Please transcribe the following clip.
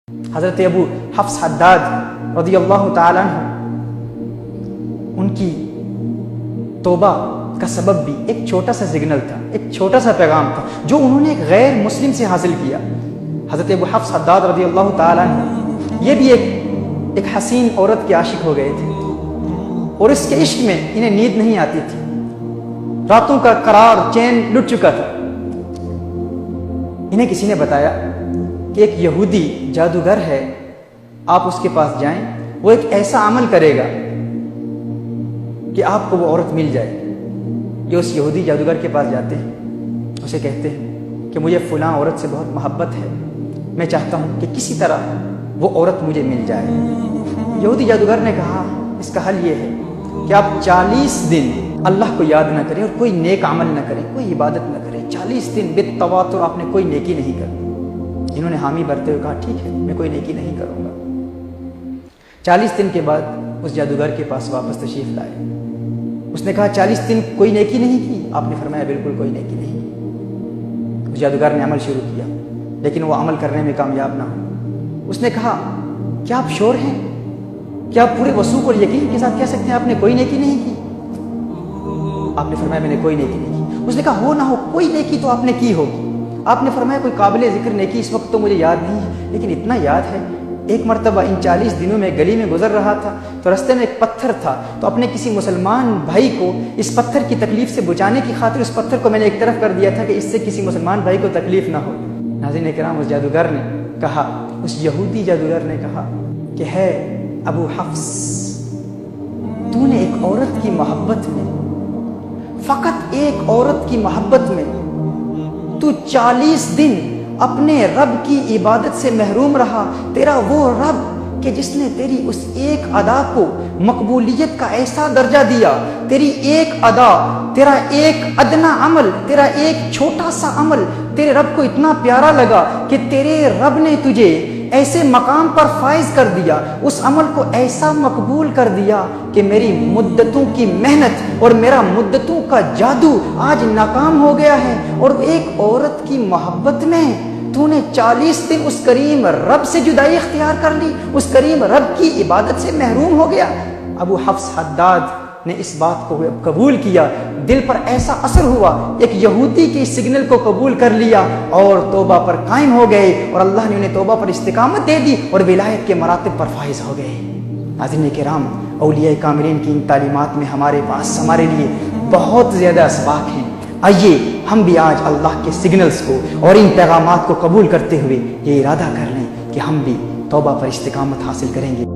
حضرت ابو حفص حداد رضی اللہ تعالیٰ عنہ، ان کی توبہ کا سبب بھی ایک چھوٹا سا سگنل تھا، ایک چھوٹا سا پیغام تھا جو انہوں نے ایک غیر مسلم سے حاصل کیا۔ حضرت ابو حفص حداد رضی اللہ تعالیٰ عنہ یہ بھی ایک حسین عورت کے عاشق ہو گئے تھے، اور اس کے عشق میں انہیں نیند نہیں آتی تھی، راتوں کا قرار چین لٹ چکا تھا۔ انہیں کسی نے بتایا کہ ایک یہودی جادوگر ہے، آپ اس کے پاس جائیں، وہ ایک ایسا عمل کرے گا کہ آپ کو وہ عورت مل جائے۔ یہ اس یہودی جادوگر کے پاس جاتے ہیں، اسے کہتے ہیں کہ مجھے فلاں عورت سے بہت محبت ہے، میں چاہتا ہوں کہ کسی طرح وہ عورت مجھے مل جائے۔ یہودی جادوگر نے کہا اس کا حل یہ ہے کہ آپ 40 دن اللہ کو یاد نہ کریں اور کوئی نیک عمل نہ کریں، کوئی عبادت نہ کریں، 40 دن بالتواتر آپ نے کوئی نیکی نہیں کرنی۔ انہوں نے حامی بھرتے ہوئے کہا ٹھیک ہے، میں کوئی نیکی نہیں کروں گا۔ 40 دن کے بعد اس جادوگر کے پاس واپس تشریف لائے۔ اس نے کہا 40 دن کوئی نیکی نہیں کی؟ آپ نے فرمایا بالکل کوئی نیکی نہیں کی۔ اس جادوگر نے عمل شروع کیا، لیکن وہ عمل کرنے میں کامیاب نہ ہو۔ اس نے کہا کیا آپ شور ہیں؟ کیا آپ پورے وثوق اور یقین کے ساتھ کہہ سکتے ہیں آپ نے کوئی نیکی نہیں کی؟ آپ نے فرمایا میں نے کوئی نیکی نہیں کی۔ اس نے کہا ہو نہ ہو کوئی نیکی تو آپ نے کی ہوگی۔ آپ نے فرمایا کوئی قابل ذکر نیکی اس وقت تو مجھے یاد نہیں ہے، لیکن اتنا یاد ہے ایک مرتبہ ان 40 دنوں میں گلی میں گزر رہا تھا تو رستے میں ایک پتھر تھا، تو اپنے کسی مسلمان بھائی کو اس پتھر کی تکلیف سے بچانے کی خاطر اس پتھر کو میں نے ایک طرف کر دیا تھا کہ اس سے کسی مسلمان بھائی کو تکلیف نہ ہو۔ ناظرین کرام، اس جادوگر نے کہا، اس یہودی جادوگر نے کہا کہ ہے ابو حفص، تو نے ایک عورت کی محبت میں، فقط ایک عورت کی محبت میں تو 40 دن اپنے رب کی عبادت سے محروم رہا۔ تیرا وہ رب کہ جس نے تیری اس ایک ادا کو مقبولیت کا ایسا درجہ دیا، تیری ایک ادا، تیرا ایک ادنا عمل، تیرا ایک چھوٹا سا عمل تیرے رب کو اتنا پیارا لگا کہ تیرے رب نے تجھے ایسے مقام پر فائز کر دیا، اس عمل کو ایسا مقبول کر دیا کہ میری مدتوں کی محنت اور میرا مدتوں کا جادو آج ناکام ہو گیا ہے، اور ایک عورت کی محبت میں تو نے 40 دن اس کریم رب سے جدائی اختیار کر لی، اس کریم رب کی عبادت سے محروم ہو گیا۔ ابو حفص حداد نے اس بات کو قبول کیا، دل پر ایسا اثر ہوا، ایک یہودی کے سگنل کو قبول کر لیا اور توبہ پر قائم ہو گئے، اور اللہ نے انہیں توبہ پر استقامت دے دی اور ولایت کے مراتب پر فائز ہو گئے۔ ناظرین کرام، اولیاء کاملین کی ان تعلیمات میں ہمارے پاس ہمارے لیے بہت زیادہ اسباق ہیں۔ آئیے ہم بھی آج اللہ کے سگنلز کو اور ان پیغامات کو قبول کرتے ہوئے یہ ارادہ کر لیں کہ ہم بھی توبہ پر استقامت حاصل کریں گے۔